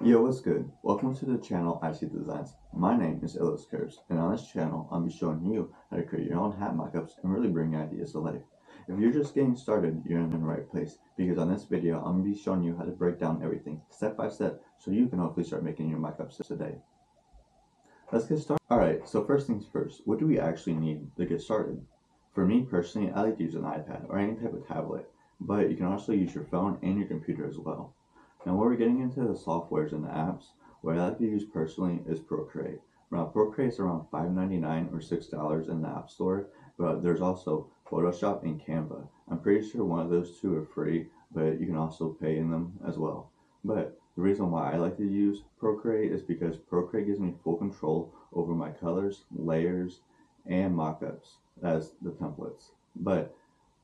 Yo, what's good? Welcome to the channel I See Designs. My name is Illis Curves, and on this channel, I'll be showing you how to create your own hat mockups and really bring your ideas to life. If you're just getting started, you're in the right place, because on this video, I'm going to be showing you how to break down everything step by step so you can hopefully start making your mockups today. Let's get started. Alright, so first things first, what do we actually need to get started? For me personally, I like to use an iPad or any type of tablet, but you can also use your phone and your computer as well. Now when we're getting into the softwares and the apps, what I like to use personally is Procreate. Now Procreate is around $5.99 or $6 in the App Store, but there's also Photoshop and Canva. I'm pretty sure one of those two are free, but you can also pay in them as well. But the reason why I like to use Procreate is because Procreate gives me full control over my colors, layers, and mockups as the templates. But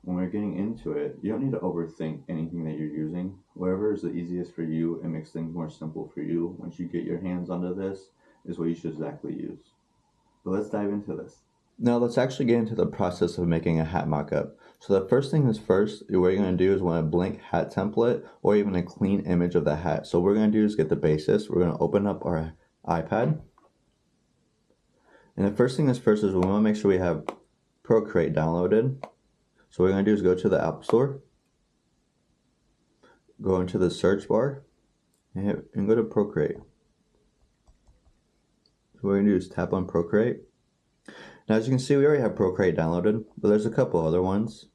when we're getting into it, you don't need to overthink anything that you're using. Whatever is the easiest for you and makes things more simple for you once you get your hands onto this is what you should exactly use. But let's dive into this. Now let's actually get into the process of making a hat mockup. So the first thing is first, what you're going to do is want a blank hat template or even a clean image of the hat. So what we're going to do is get the basis. We're going to open up our iPad. And the first thing is first is we want to make sure we have Procreate downloaded. So what we're going to do is go to the App Store, go into the search bar, and go to Procreate. So what we're going to do is tap on Procreate. Now as you can see, we already have Procreate downloaded, but there's a couple other ones.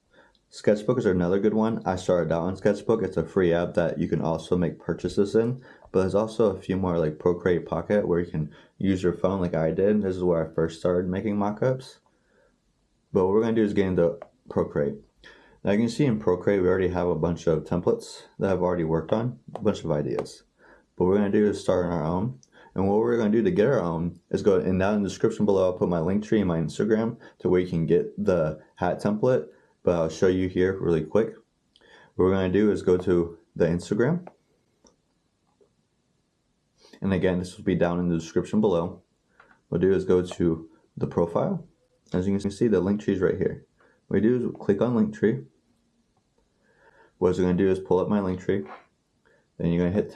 Sketchbook is another good one. I started out on Sketchbook. It's a free app that you can also make purchases in, but there's also a few more like Procreate Pocket where you can use your phone like I did. This is where I first started making mockups. But what we're going to do is get into Procreate. Now you can see in Procreate we already have a bunch of templates that I've already worked on, a bunch of ideas. But what we're going to do is start on our own. And what we're going to do to get our own is go, and down in the description below I'll put my link tree and my Instagram to where you can get the hat template. But I'll show you here really quick. What we're going to do is go to the Instagram. And again, this will be down in the description below. What we'll do is go to the profile. As you can see, the link tree is right here. What we do is click on link tree. What it's going to do is pull up my link tree. Then you're going to hit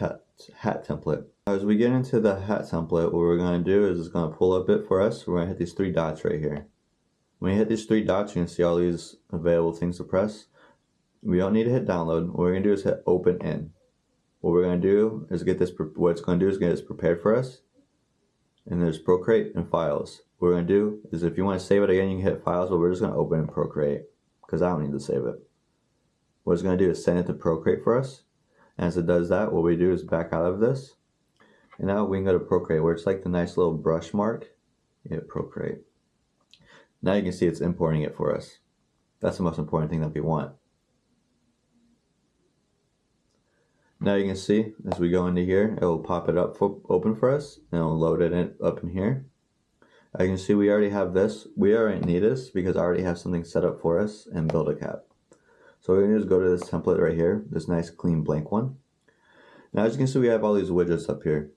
hat template. As we get into the hat template, what we're going to do is it's going to pull up it for us. We're going to hit these three dots right here. When you hit these three dots, you can see all these available things to press. We don't need to hit download. What we're going to do is hit open in. What we're going to do is get this, what it's going to do is get this prepared for us. And there's Procreate and files. What we're going to do is if you want to save it again, you can hit files, but we're just going to open in Procreate because I don't need to save it. What it's going to do is send it to Procreate for us. And as it does that, what we do is back out of this. And now we can go to Procreate where it's like the nice little brush mark. You hit Procreate. Now you can see it's importing it for us. That's the most important thing that we want. Now you can see as we go into here, it will pop it up open for us and it'll load it up in here. As you can see, we already have this. We already need this because I already have something set up for us and build a cap. So we're going to just go to this template right here, this nice clean blank one. Now as you can see, we have all these widgets up here.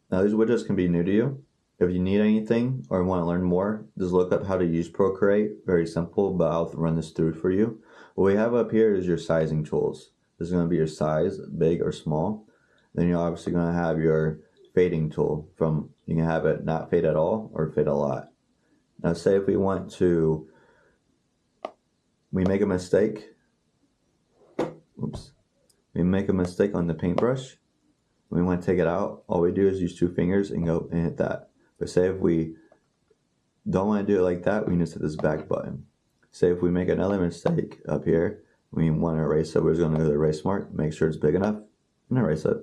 Now these widgets can be new to you. If you need anything or want to learn more, just look up how to use Procreate. Very simple, but I'll run this through for you. What we have up here is your sizing tools. This is going to be your size, big or small. Then you're obviously going to have your fading tool. You can have it not fade at all or fade a lot. Now say if we want to, we make a mistake. Oops. We make a mistake on the paintbrush. When we want to take it out, all we do is use two fingers and go and hit that. But say if we don't want to do it like that, we can just hit this back button. Say if we make another mistake up here, we want to erase it, we're just going to go to the erase mark, make sure it's big enough, and erase it.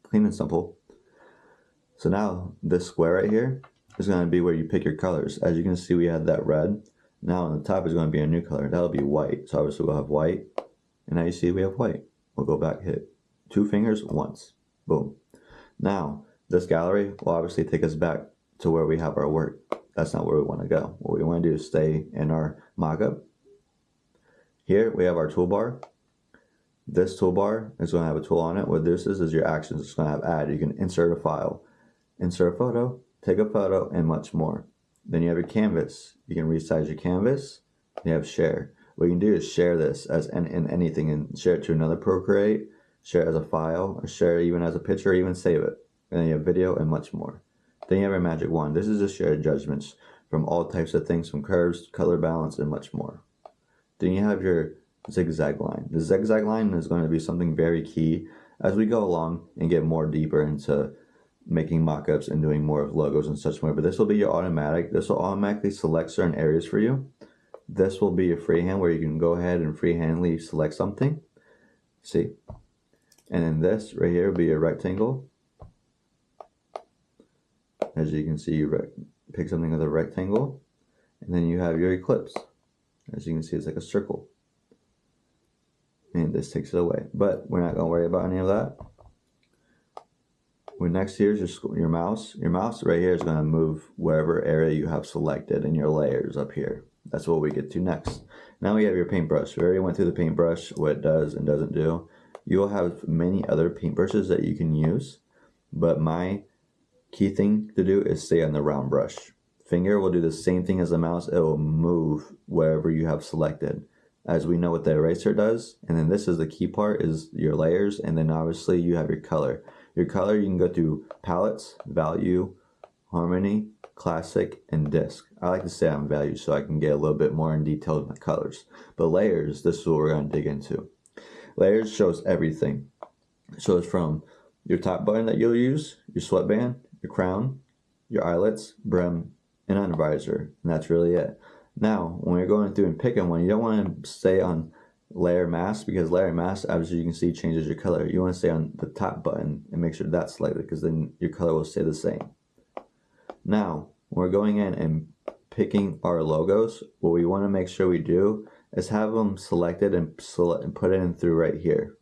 Clean and simple. So now this square right here is going to be where you pick your colors. As you can see, we had that red. Now on the top is going to be a new color. That'll be white. So obviously we'll have white. And now you see we have white. We'll go back, hit two fingers once. Boom. Now, this gallery will obviously take us back to where we have our work. That's not where we want to go. What we want to do is stay in our mockup. Here we have our toolbar. This toolbar is going to have a tool on it. What this is your actions. It's going to have add. You can insert a file, insert a photo, take a photo, and much more. Then you have your canvas. You can resize your canvas. You have share. What you can do is share this as in anything and share it to another Procreate, share it as a file, or share it even as a picture, or even save it. And then you have video and much more. Then you have your magic wand. This is just shared judgments from all types of things, from curves, color balance, and much more. Then you have your zigzag line. The zigzag line is going to be something very key as we go along and get more deeper into making mockups and doing more of logos and such more. But this will be your automatic. This will automatically select certain areas for you. This will be your freehand, where you can go ahead and freehandly select something. See? And then this right here will be a rectangle. As you can see, you pick something with a rectangle. And then you have your eclipse. As you can see, it's like a circle. And this takes it away. But we're not going to worry about any of that. When next here is your mouse. Your mouse right here is going to move wherever area you have selected in your layers up here. That's what we get to next. Now we have your paintbrush. We already went through the paintbrush, what it does and doesn't do. You will have many other paintbrushes that you can use. But my key thing to do is stay on the round brush. Finger will do the same thing as the mouse. It will move wherever you have selected, as we know what the eraser does. And then this is the key part, is your layers. And then obviously you have your color. Your color, you can go through palettes, value, harmony, classic, and disc. I like to stay on value so I can get a little bit more in detail with my colors. But layers, this is what we're going to dig into. Layers shows everything. It shows from your top button that you'll use, your sweatband, your crown, your eyelets, brim, and under visor, and that's really it. Now, when you're going through and picking one, you don't want to stay on layer mask, because layer mask, as you can see, changes your color. You want to stay on the top button and make sure that's selected, because then your color will stay the same. Now, when we're going in and picking our logos, what we want to make sure we do is have them selected and put it in through right here,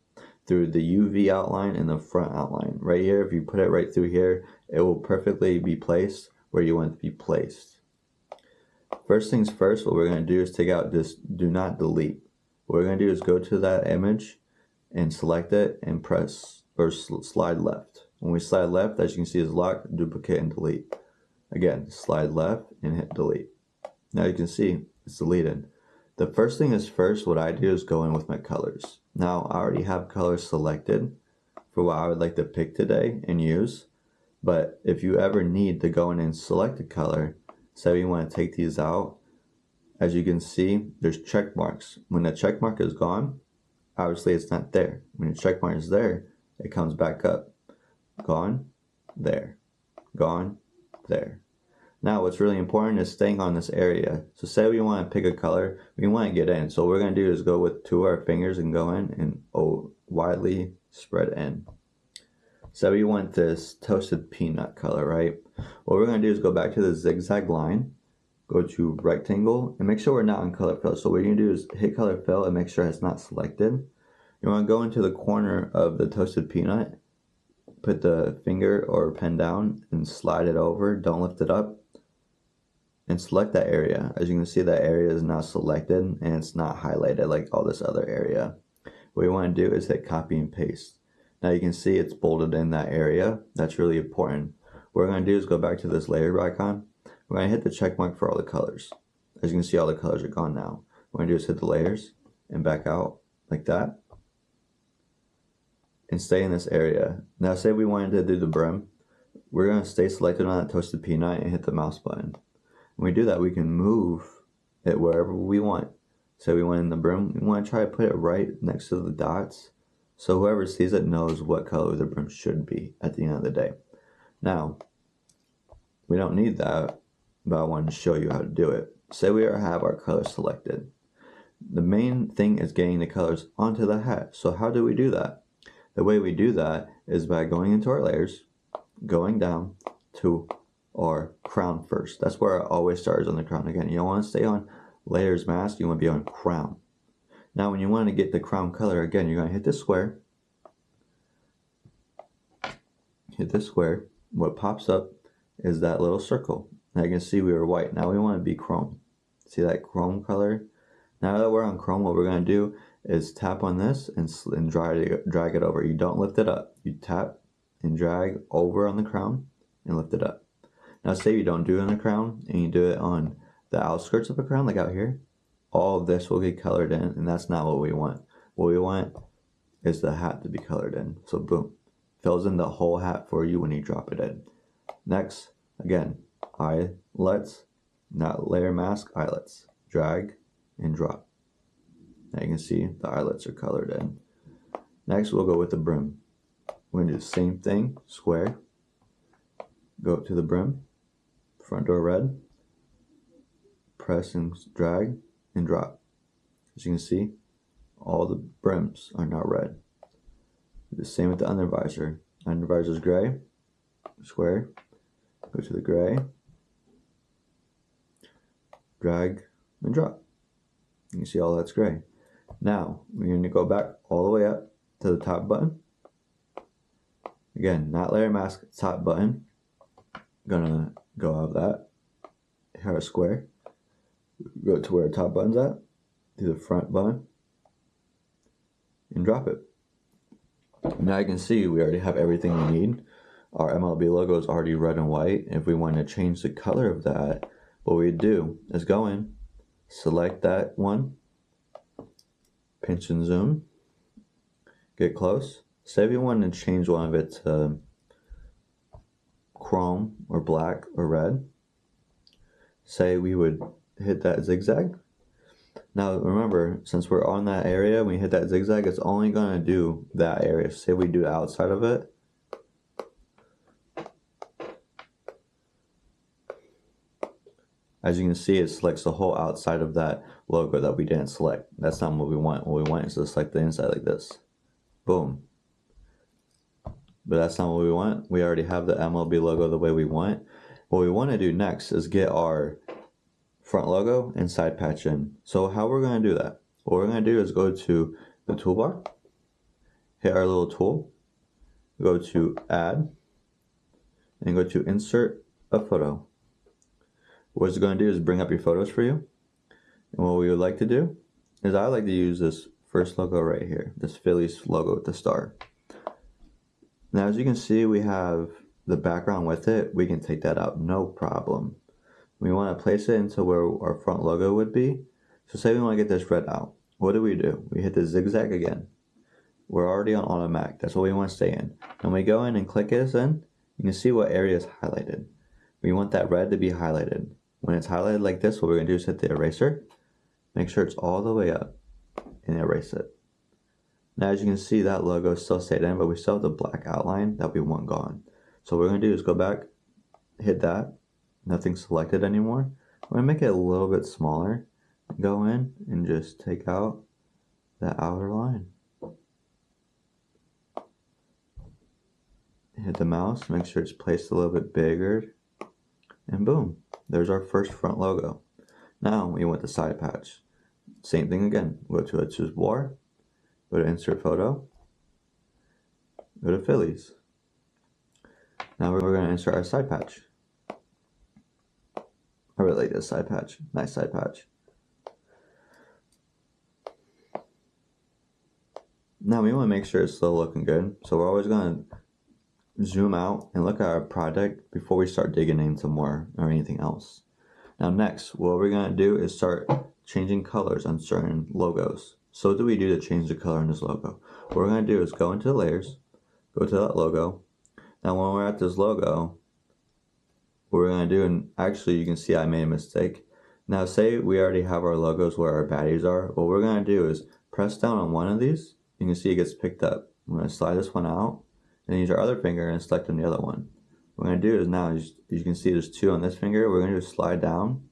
through the UV outline and the front outline. Right here, if you put it right through here, it will perfectly be placed where you want it to be placed. First things first, what we're going to do is take out this do not delete. What we're going to do is go to that image and select it and press or slide left. When we slide left, as you can see, is lock, duplicate, and delete. Again, slide left and hit delete. Now you can see it's deleted. The first thing is first, what I do is go in with my colors. Now I already have colors selected for what I would like to pick today and use. But if you ever need to go in and select a color, say you want to take these out, as you can see, there's check marks. When the check mark is gone, obviously it's not there. When the check mark is there, it comes back up. Gone, there. Gone, there. Now what's really important is staying on this area. So say we want to pick a color, we want to get in. So what we're going to do is go with two of our fingers and go in and widely spread in. So we want this toasted peanut color, right? What we're going to do is go back to the zigzag line, go to rectangle, and make sure we're not on color fill. So what you're going to do is hit color fill and make sure it's not selected. You want to go into the corner of the toasted peanut, put the finger or pen down and slide it over, don't lift it up, and select that area. As you can see, that area is now selected and it's not highlighted like all this other area. What we want to do is hit copy and paste. Now you can see it's bolded in that area. That's really important. What we're going to do is go back to this layer icon. We're going to hit the check mark for all the colors. As you can see, all the colors are gone now. What we're going to do is hit the layers and back out like that. And stay in this area. Now say we wanted to do the brim. We're going to stay selected on that toasted peanut and hit the mouse button. When we do that, we can move it wherever we want. So we want in the brim, we want to try to put it right next to the dots, so whoever sees it knows what color the brim should be at the end of the day. Now, we don't need that, but I wanted to show you how to do it. Say we have our colors selected. The main thing is getting the colors onto the hat. So how do we do that? The way we do that is by going into our layers, going down to our crown first. That's where it always starts, on the crown. Again, you don't want to stay on layers mask, you want to be on crown. Now when you want to get the crown color, again, you're going to hit this square. Hit this square. What pops up is that little circle. Now you can see we were white. Now we want to be chrome. See that chrome color? Now that we're on chrome, what we're going to do is tap on this and drag it over. You don't lift it up. You tap and drag over on the crown and lift it up. Now say you don't do it on the crown and you do it on the outskirts of a crown, like out here. All of this will get colored in, and that's not what we want. What we want is the hat to be colored in. So boom, fills in the whole hat for you when you drop it in. Next, again, eyelets, not layer mask, eyelets. Drag and drop. Now you can see the eyelets are colored in. Next, we'll go with the brim. We're gonna do the same thing, square. Go up to the brim, front door red. Press and drag and drop. As you can see, all the brims are now red. The same with the under visor. Under visor is gray, square. Go to the gray, drag and drop. You can see all that's gray. Now we're going to go back all the way up to the top button. Again, not layer mask, top button. Gonna go out of that. Hit our square. Go to where the top button's at. Do the front button and drop it. Now you can see we already have everything we need. Our MLB logo is already red and white. If we want to change the color of that, what we do is go in, select that one, pinch and zoom, get close. Say we want to change one of it to chrome or black or red. Say we would hit that zigzag. Now remember, since we're on that area, when we hit that zigzag, it's only going to do that area. Say we do outside of it. As you can see, it selects the whole outside of that logo that we didn't select. That's not what we want. What we want is to select the inside like this. Boom. But that's not what we want. We already have the MLB logo the way we want. What we want to do next is get our front logo and side patch in. So how we're going to do that? What we're going to do is go to the toolbar, hit our little tool, go to add, and go to insert a photo. What it's going to do is bring up your photos for you. And what we would like to do is I like to use this first logo right here, this Phillies logo with the star. Now as you can see, we have the background with it. We can take that out, no problem. We want to place it into where our front logo would be. So say we want to get this red out. What do? We hit the zigzag again. We're already on automatic. That's what we want to stay in. And we go in and click this in. You can see what area is highlighted. We want that red to be highlighted. When it's highlighted like this, what we're going to do is hit the eraser. Make sure it's all the way up and erase it. Now as you can see, that logo still stayed in, but we still have the black outline that we want gone. So what we're going to do is go back, hit that. Nothing selected anymore. We're going to make it a little bit smaller. Go in and just take out that outer line. Hit the mouse, make sure it's placed a little bit bigger. And boom, there's our first front logo. Now we want the side patch. Same thing again. Go to choose war, go to insert photo, go to Phillies. Now we're going to insert our side patch. I really like this side patch. Nice side patch. Now we want to make sure it's still looking good. So we're always going to zoom out and look at our project before we start digging into more or anything else. Now next, what we're going to do is start changing colors on certain logos. So what do we do to change the color in this logo? What we're going to do is go into the layers, go to that logo. Now when we're at this logo, what we're going to do, and actually you can see I made a mistake. Now say we already have our logos where our baddies are. What we're going to do is press down on one of these. You can see it gets picked up. I'm going to slide this one out and use our other finger and select on the other one. What we're going to do is now, as you can see there's two on this finger. We're going to do is slide down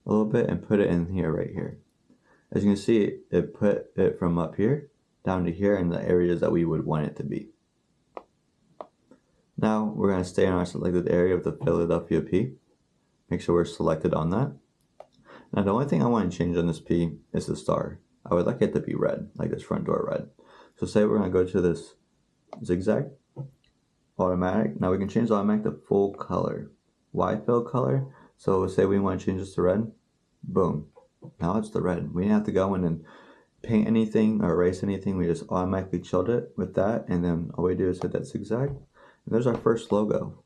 a little bit and put it in here, right here. As you can see, it put it from up here down to here in the areas that we would want it to be. Now we're going to stay in our selected area of the Philadelphia P. Make sure we're selected on that. Now the only thing I want to change on this P is the star. I would like it to be red, like this front door red. So say we're going to go to this zigzag, automatic. Now we can change the automatic to full color. Why fill color? So say we want to change this to red. Boom. Now it's the red. We didn't have to go in and paint anything or erase anything. We just automatically chilled it with that. And then all we do is hit that zigzag. And there's our first logo.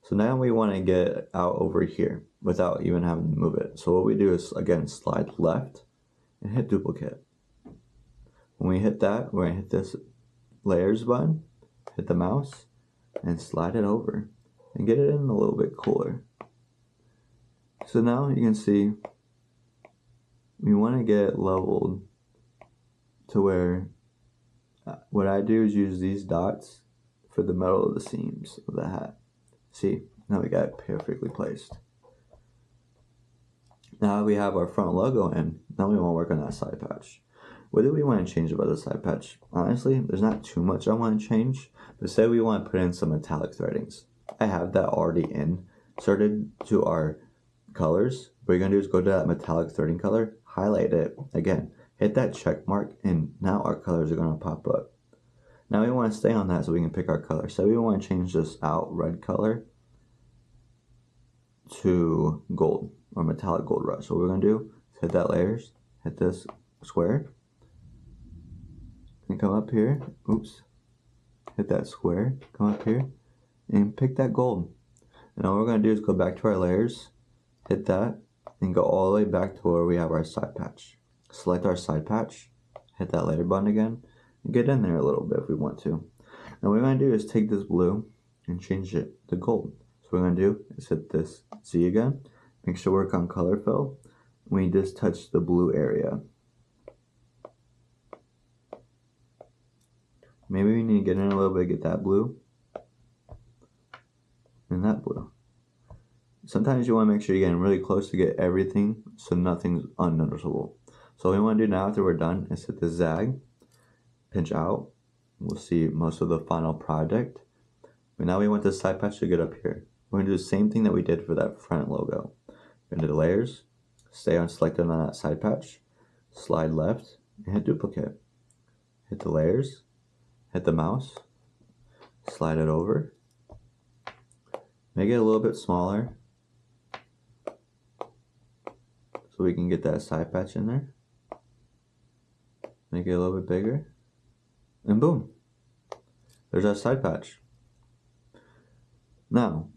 So now we want to get it out over here without even having to move it. So what we do is, again, slide left and hit duplicate. When we hit that, we're going to hit this layers button, hit the mouse, and slide it over and get it in a little bit cooler. So now you can see we want to get it leveled to where what I do is use these dots for the middle of the seams of the hat. See, now we got it perfectly placed. Now we have our front logo in, now we want to work on that side patch. What do we want to change about the side patch? Honestly, there's not too much I want to change, but say we want to put in some metallic threadings. I have that already inserted to our colors. What you're going to do is go to that metallic threading color, highlight it, again, hit that check mark, and now our colors are going to pop up. Now we want to stay on that so we can pick our color. So we want to change this out red color to gold or metallic gold rush. So what we're going to do is hit that layers, hit this square, and come up here, oops, hit that square, come up here, and pick that gold. And all we're going to do is go back to our layers, hit that, and go all the way back to where we have our side patch. Select our side patch, hit that layer button again, and get in there a little bit if we want to. Now what we're going to do is take this blue and change it to gold. So what we're going to do is hit this Z again, make sure work on color fill, we just touch the blue area. Maybe we need to get in a little bit, get that blue, and that blue. Sometimes you want to make sure you're getting really close to get everything so nothing's unnoticeable. So what we want to do now after we're done is hit the zag, pinch out. We'll see most of the final project. But now we want the side patch to get up here. We're going to do the same thing that we did for that front logo. We're going to do layers, stay on selected on that side patch, slide left, and hit duplicate. Hit the layers, hit the mouse, slide it over, make it a little bit smaller so we can get that side patch in there. Make it a little bit bigger, and boom, there's our side patch. Now,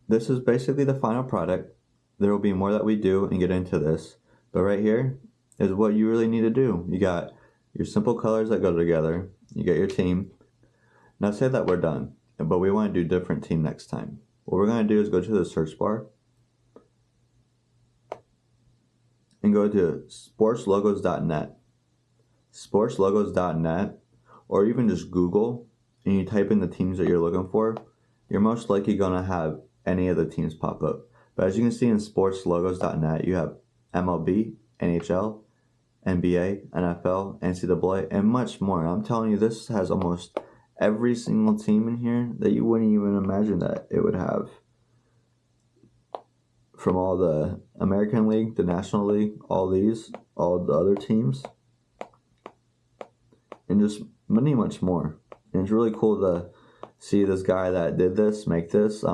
this is basically the final product. There will be more that we do and get into this, but right here is what you really need to do. You got your simple colors that go together, you get your team. Now say that we're done, but we want to do different team next time. What we're going to do is go to the search bar and go to sportslogos.net. Sportslogos.net, or even just Google and you type in the teams that you're looking for, you're most likely going to have any of the teams pop up. But as you can see in sportslogos.net, you have MLB, NHL, NBA, NFL, NCAA, and much more. I'm telling you, this has almost every single team in here that you wouldn't even imagine that it would have. From all the American League, the National League, all the other teams, and just many much more. And it's really cool to see this guy that did this, make this,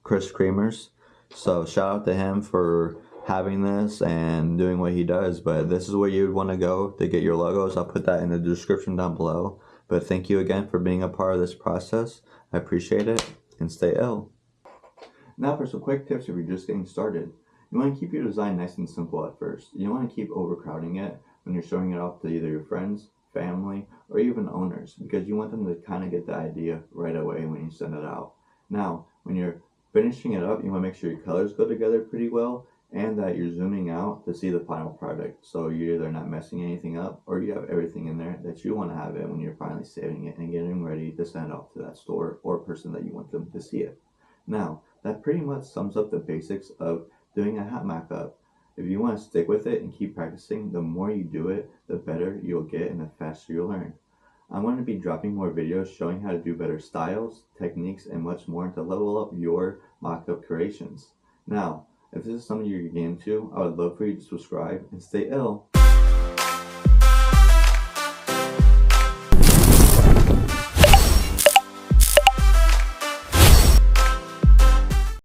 Chris Creamers. So shout out to him for having this and doing what he does. But this is where you would want to go to get your logos. I'll put that in the description down below. But thank you again for being a part of this process. I appreciate it, and stay ill. Now for some quick tips if you're just getting started. You want to keep your design nice and simple at first. You don't want to keep overcrowding it when you're showing it off to either your friends, family, or even owners, because you want them to kind of get the idea right away when you send it out. Now, when you're finishing it up, you want to make sure your colors go together pretty well and that you're zooming out to see the final product. So you're either not messing anything up or you have everything in there that you want to have it when you're finally saving it and getting ready to send it off to that store or person that you want them to see it. Now, that pretty much sums up the basics of doing a hat mockup. If you want to stick with it and keep practicing, the more you do it, the better you'll get and the faster you'll learn. I'm going to be dropping more videos showing how to do better styles, techniques, and much more to level up your mockup creations. Now, if this is something you're getting into, I would love for you to subscribe and stay ill.